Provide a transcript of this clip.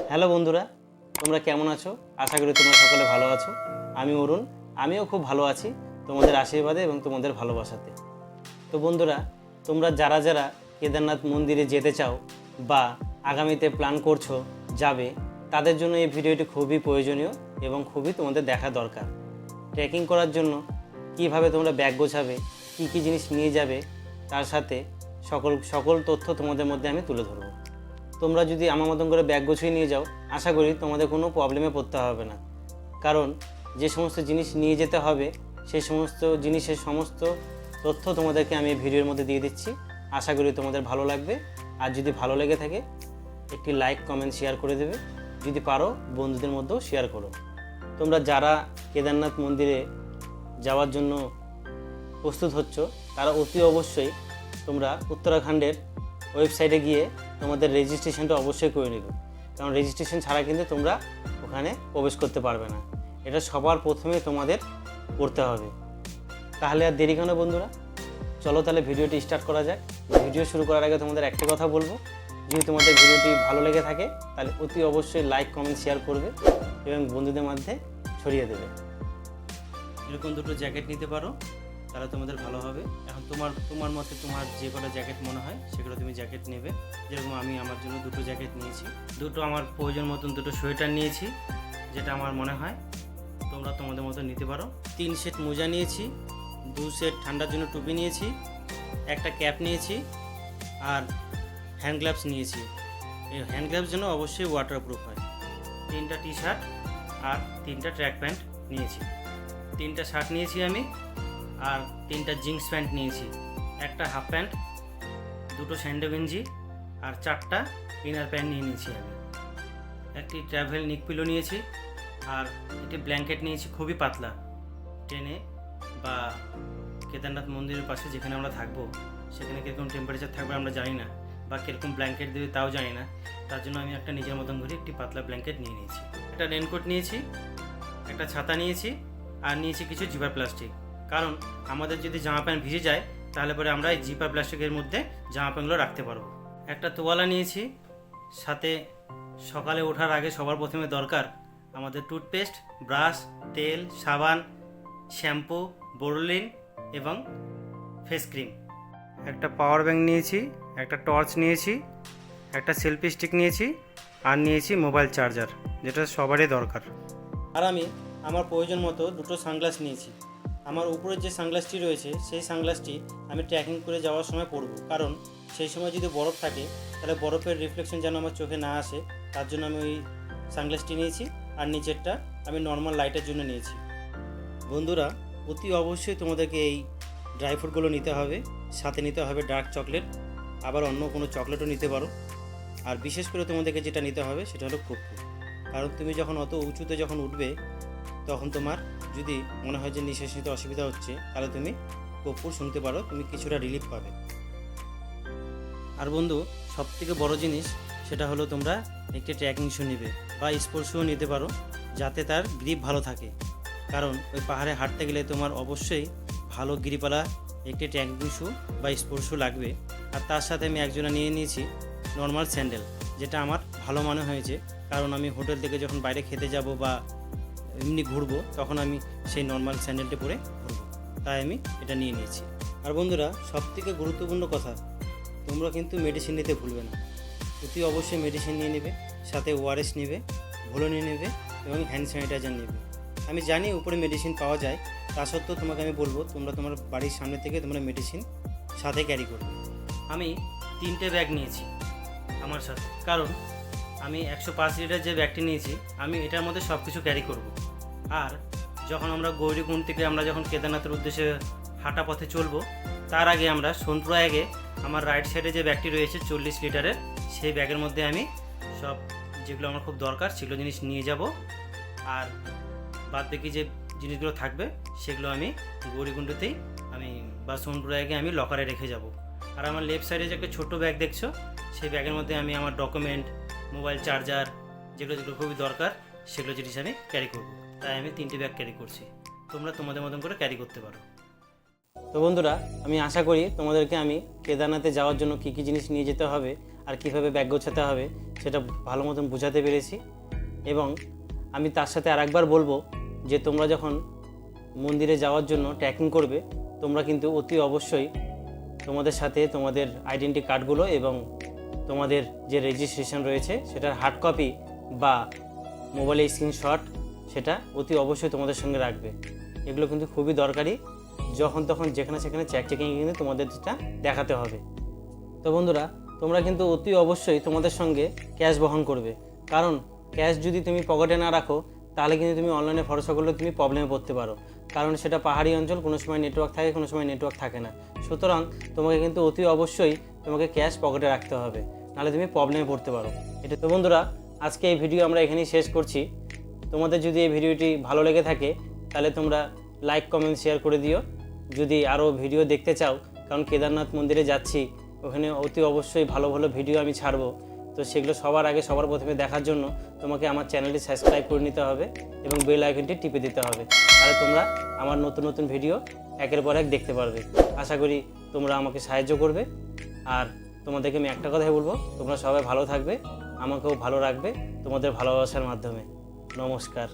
Hello বন্ধুরা, তোমরা কেমন আছো? আশা করি তোমরা সকলে ভালো আছো। আমি অরুণ, আমিও খুব ভালো আছি তোমাদের আশীর্বাদে এবং তোমাদের ভালোবাসাতে। তো বন্ধুরা, তোমরা যারা যারা কেদারনাথ মন্দিরে যেতে চাও বা আগামীতে প্ল্যান করছো যাবে, তাদের জন্য এই ভিডিওটি খুবই প্রয়োজনীয় এবং খুবই তোমাদের দেখা দরকার। ট্রেকিং করার জন্য কিভাবে তোমরা ব্যাগ গোছাবে, কী কী জিনিস নিয়ে যাবে, তার সাথে সকল তথ্য তোমাদের মধ্যে আমি তুলে ধরবো। তোমরা যদি আমার মতন করে ব্যাগ গুছিয়ে নিয়ে যাও, আশা করি তোমাদের কোনো প্রবলেমে পড়তে হবে না। কারণ যে সমস্ত জিনিস নিয়ে যেতে হবে সেই সমস্ত জিনিসের সমস্ত তথ্য তোমাদেরকে আমি এই ভিডিওর মধ্যে দিয়ে দিচ্ছি। আশা করি তোমাদের ভালো লাগবে। আর যদি ভালো লেগে থাকে একটি লাইক, কমেন্ট, শেয়ার করে দেবে। যদি পারো বন্ধুদের মধ্যেও শেয়ার করো। তোমরা যারা কেদারনাথ মন্দিরে যাওয়ার জন্য প্রস্তুত হচ্ছ, তারা অতি অবশ্যই তোমরা উত্তরাখণ্ডের ওয়েবসাইটে গিয়ে তোমাদের রেজিস্ট্রেশনটা অবশ্যই করে নেবে। কারণ রেজিস্ট্রেশন ছাড়া কিন্তু তোমরা ওখানে প্রবেশ করতে পারবে না। এটা সবার প্রথমে তোমাদের করতে হবে। তাহলে আর দেরি কেন বন্ধুরা, চলো তাহলে ভিডিওটি স্টার্ট করা যাক। ভিডিও শুরু করার আগে তোমাদের একটা কথা বলবো, যদি তোমাদের ভিডিওটি ভালো লেগে থাকে তাহলে অতি অবশ্যই লাইক, কমেন্ট, শেয়ার করবে এবং বন্ধুদের মধ্যে ছড়িয়ে দেবে। এরকম দুটো জ্যাকেট নিতে পারো, তাহলে তোমাদের ভালো হবে। এখন তোমার মতে তোমার যে কটা জ্যাকেট মনে হয় সেগুলো তুমি জ্যাকেট নেবে। যেরকম আমি আমার জন্য দুটো জ্যাকেট নিয়েছি, দুটো আমার প্রয়োজন মতন দুটো সোয়েটার নিয়েছি, যেটা আমার মনে হয় তোমরা তোমাদের মতো নিতে পারো। 3 সেট মোজা নিয়েছি, 2 সেট ঠান্ডার জন্য টুপি নিয়েছি, একটা ক্যাপ নিয়েছি আর হ্যান্ড গ্লাভস নিয়েছি। এই হ্যান্ড গ্লাভস যেন অবশ্যই ওয়াটারপ্রুফ হয়। 3টা টি শার্ট আর 3টা ট্র্যাক প্যান্ট নিয়েছি। 3টা শার্ট নিয়েছি আমি আর 3টা জিন্স প্যান্ট নিয়েছি, একটা হাফ প্যান্ট, 2টো স্যান্ডো গেঞ্জি আর 4টা ইনার প্যান্ট নিয়ে নিয়েছি আমি। একটি ট্রাভেল নিক পিলো নিয়েছি আর একটি ব্ল্যাঙ্কেট নিয়েছি, খুবই পাতলা। ট্রেনে বা কেদারনাথ মন্দিরের পাশে যেখানে আমরা থাকবো সেখানে কীরকম টেম্পারেচার থাকবে আমরা জানি না, বা কীরকম ব্ল্যাঙ্কেট দেবে তাও জানি না। তার জন্য আমি একটা নিজের মতন করে একটি পাতলা ব্ল্যাঙ্কেট নিয়ে নিয়েছি। একটা রেনকোট নিয়েছি, একটা ছাতা নিয়েছি আর নিয়েছি কিছু জিপার প্লাস্টিক। কারণ আমাদের যদি জামা প্যান্ট ভিজে যায় তাহলে পরে আমরা এই জিপার প্লাস্টিকের মধ্যে জামা প্যান্টগুলো রাখতে পারবো। একটা তোয়ালা নিয়েছি, সাথে সকালে ওঠার আগে সবার প্রথমে দরকার আমাদের টুথপেস্ট, ব্রাশ, তেল, সাবান, শ্যাম্পু, বোরোলিন এবং ফেস ক্রিম। একটা পাওয়ার ব্যাঙ্ক নিয়েছি, একটা টর্চ নিয়েছি, একটা সেলফি স্টিক নিয়েছি আর নিয়েছি মোবাইল চার্জার, যেটা সবারই দরকার। আর আমি আমার প্রয়োজন মতো দুটো সানগ্লাস নিয়েছি। আমার উপরে যে সানগ্লাসটি রয়েছে সেই সানগ্লাসটি আমি ট্রেকিং করে যাওয়ার সময় পরব, কারণ সেই সময় যদি বরফ থাকে তাহলে বরফের রিফ্লেকশন যেন আমার চোখে না আসে, তার জন্য আমি ওই সানগ্লাসটি নিয়েছি। আর নিচেরটা আমি নর্মাল লাইটের জন্য নিয়েছি। বন্ধুরা, অতি অবশ্যই তোমাদেরকে এই ড্রাই ফ্রুটগুলো নিতে হবে, সাথে নিতে হবে ডার্ক চকলেট, আবার অন্য কোনো চকলেটও নিতে পারো। আর বিশেষ করে তোমাদেরকে যেটা নিতে হবে সেটা হলো কর্পূর। কারণ তুমি যখন অত উঁচুতে যখন উঠবে তখন তোমার যদি মনে হয় যে নিঃশ্বাস নিতে অসুবিধা হচ্ছে, তাহলে তুমি কর্পূর শুনতে পারো, তুমি কিছুটা রিলিফ পাবে। আর বন্ধু, সবথেকে বড় জিনিস সেটা হলো তোমরা একটি ট্রেকিং শু নেবে বা স্পোর্টস শুও নিতে পারো, যাতে তার গ্রিপ ভালো থাকে। কারণ ওই পাহাড়ে হাঁটতে গেলে তোমার অবশ্যই ভালো গ্রিপওয়ালা একটি ট্রেকিং শু বা স্পোর্টস শু লাগবে। আর তার সাথে আমি একজোড়া নিয়ে নিয়েছি নর্মাল স্যান্ডেল, যেটা আমার ভালো মনে হয়েছে। কারণ আমি হোটেল থেকে যখন বাইরে খেতে যাব বা এমনি ঘুরবো তখন আমি সেই নর্মাল স্যান্ডেলটি পরে ঘুরবো, তাই আমি এটা নিয়ে নিয়েছি। আর বন্ধুরা, সবথেকে গুরুত্বপূর্ণ কথা, তোমরা কিন্তু মেডিসিন নিতে ভুলবে না। অতি অবশ্যই মেডিসিন নিয়ে নেবে, সাথে ওআরএস নেবে, ভুলো নিয়ে নেবে এবং হ্যান্ড স্যানিটাইজার নেবে। আমি জানি উপরে মেডিসিন পাওয়া যায়, তা সত্ত্বেও তোমাকে আমি বলবো তোমরা তোমার বাড়ির সামনে থেকে তোমরা মেডিসিন সাথে ক্যারি করবে। আমি 3টে ব্যাগ নিয়েছি আমার সাথে, কারণ আমি 105 লিটার যে ব্যাগটি নিয়েছি আমি এটার মধ্যে সব কিছু ক্যারি করব। আর যখন আমরা গৌরীকুণ্ড থেকে আমরা যখন কেদারনাথের উদ্দেশ্যে হাঁটা পথে চলবো, তার আগে আমরা সোনপুরায় আমার রাইট সাইডে যে ব্যাগটি রয়েছে 40 লিটারের, সেই ব্যাগের মধ্যে আমি সব যেগুলো আমার খুব দরকার সেগুলো জিনিস নিয়ে যাব। আর বাদ বাকি যে জিনিসগুলো থাকবে সেগুলো আমি গৌরীকুণ্ডতেই বা সোনপুরায় আমি লকারে রেখে যাব। আর আমার লেফট সাইডে যে একটা ছোটো ব্যাগ দেখছো, সেই ব্যাগের মধ্যে আমি আমার ডকুমেন্ট, মোবাইল চার্জার, যেগুলো খুবই দরকার সেগুলো জিনিস আমি ক্যারি করব। তাই আমি 3টে ব্যাগ ক্যারি করছি, তোমরা তোমাদের মতন করে ক্যারি করতে পারো। তো বন্ধুরা, আমি আশা করি তোমাদেরকে আমি কেদারনাথে যাওয়ার জন্য কী কী জিনিস নিয়ে যেতে হবে আর কীভাবে ব্যাগ গোছাতে হবে সেটা ভালো মতন বোঝাতে পেরেছি। এবং আমি তার সাথে আরেকবার বলবো যে তোমরা যখন মন্দিরে যাওয়ার জন্য ট্রেকিং করবে, তোমরা কিন্তু অতি অবশ্যই তোমাদের সাথে তোমাদের আইডেন্টি কার্ডগুলো এবং তোমাদের যে রেজিস্ট্রেশন রয়েছে সেটার হার্ড কপি বা মোবাইলে স্ক্রিনশট সেটা অতি অবশ্যই তোমাদের সঙ্গে রাখবে। এগুলো কিন্তু খুবই দরকারি, যখন তখন যেখানে সেখানে চেকিংয়ে কিন্তু তোমাদের যেটা দেখাতে হবে। তো বন্ধুরা, তোমরা কিন্তু অতি অবশ্যই তোমাদের সঙ্গে ক্যাশ বহন করবে, কারণ ক্যাশ যদি তুমি পকেটে না রাখো তাহলে কিন্তু তুমি অনলাইনে ভরসা করলে তুমি প্রবলেমে পড়তে পারো, কারণ সেটা পাহাড়ি অঞ্চল, কোনো সময় নেটওয়ার্ক থাকে, কোনো সময় নেটওয়ার্ক থাকে না। সুতরাং তোমাকে কিন্তু অতি অবশ্যই তোমাকে ক্যাশ পকেটে রাখতে হবে, নাহলে তুমি প্রবলেমে পড়তে পারো। এটা তো বন্ধুরা, আজকে এই ভিডিও আমরা এখানেই শেষ করছি। তোমাদের যদি এই ভিডিওটি ভালো লেগে থাকে তাহলে তোমরা লাইক, কমেন্ট, শেয়ার করে দিও। যদি আরও ভিডিও দেখতে চাও, কারণ কেদারনাথ মন্দিরে যাচ্ছি, ওখানে অতি অবশ্যই ভালো ভালো ভিডিও আমি ছাড়বো, তো সেগুলো সবার আগে সবার প্রথমে দেখার জন্য তোমাকে আমার চ্যানেলটি সাবস্ক্রাইব করে নিতে হবে এবং বেল আইকনটি টিপে দিতে হবে। তাহলে তোমরা আমার নতুন নতুন ভিডিও একের পর এক দেখতে পারবে। আশা করি তোমরা আমাকে সাহায্য করবে। আর তোমাদেরকে আমি একটা কথাই বলবো, তোমরা সবাই ভালো থাকবে, আমাকেও ভালো রাখবে তোমাদের ভালোবাসার মাধ্যমে। নমস্কার।